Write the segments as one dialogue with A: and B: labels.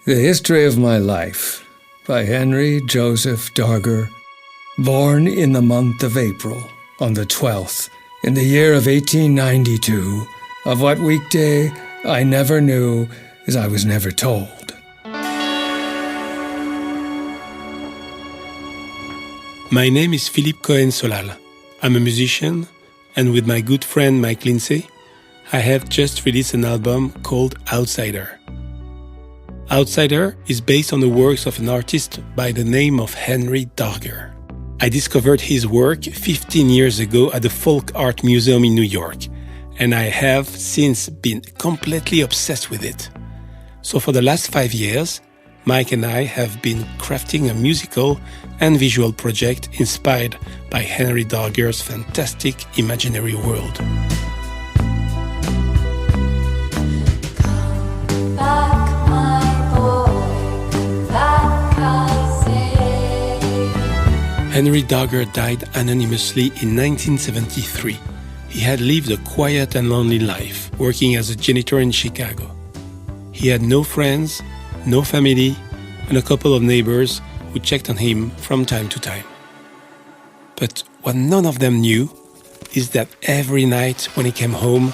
A: The History of My Life by Henry Joseph Darger, born in the month of April, on the 12th, in the year of 1892, of what weekday I never knew, as I was never told.
B: My name is Philippe Cohen Solal. I'm a musician, and with my good friend Mike Lindsay, I have just released an album called Outsider. Outsider is based on the works of an artist by the name of Henry Darger. I discovered his work 15 years ago at the Folk Art Museum in New York, and I have since been completely obsessed with it. So for the last 5 years, Mike and I have been crafting a musical and visual project inspired by Henry Darger's fantastic imaginary world. Henry Darger died anonymously in 1973. He had lived a quiet and lonely life, working as a janitor in Chicago. He had no friends, no family, and a couple of neighbors who checked on him from time to time. But what none of them knew is that every night when he came home,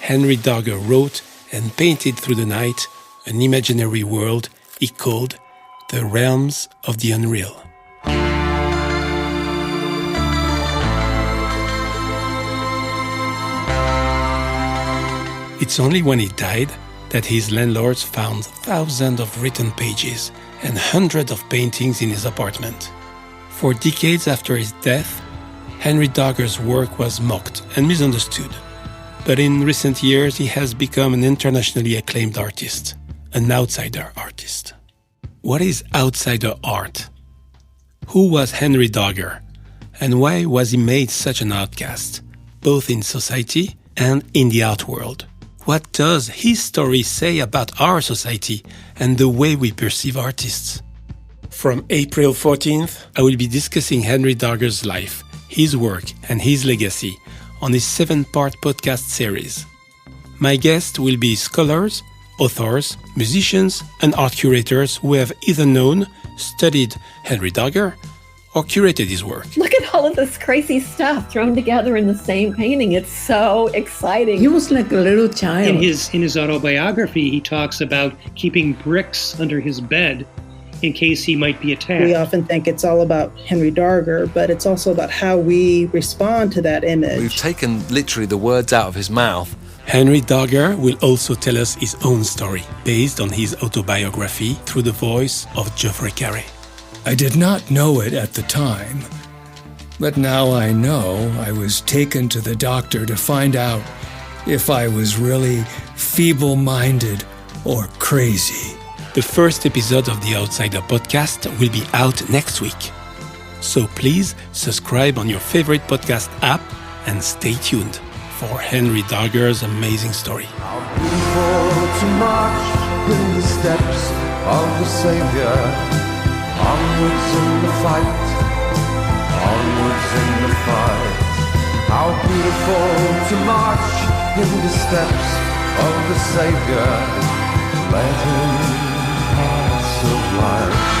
B: Henry Darger wrote and painted through the night an imaginary world he called the realms of the unreal. It's only when he died that his landlords found thousands of written pages and hundreds of paintings in his apartment. For decades after his death, Henry Darger's work was mocked and misunderstood. But in recent years, he has become an internationally acclaimed artist, an outsider artist. What is outsider art? Who was Henry Darger? And why was he made such an outcast, both in society and in the art world? What does his story say about our society and the way we perceive artists? From April 14th, I will be discussing Henry Darger's life, his work, and his legacy on his 7-part podcast series. My guests will be scholars, authors, musicians, and art curators who have either known, studied Henry Darger, or curated his work.
C: Look at all of this crazy stuff thrown together in the same painting. It's so exciting.
D: He was like a little child.
E: In his autobiography, he talks about keeping bricks under his bed in case he might be attacked.
F: We often think it's all about Henry Darger, but it's also about how we respond to that image.
G: We've taken literally the words out of his mouth.
B: Henry Darger will also tell us his own story, based on his autobiography through the voice of Geoffrey Carey.
A: I did not know it at the time, but now I know. I was taken to the doctor to find out if I was really feeble-minded or crazy.
B: The first episode of the Outsider podcast will be out next week. So please subscribe on your favorite podcast app and stay tuned for Henry Darger's amazing story.
H: How beautiful to march in the steps of the Savior. Onwards in the fight, onwards in the fight. How beautiful to march in the steps of the Savior, letting paths of light.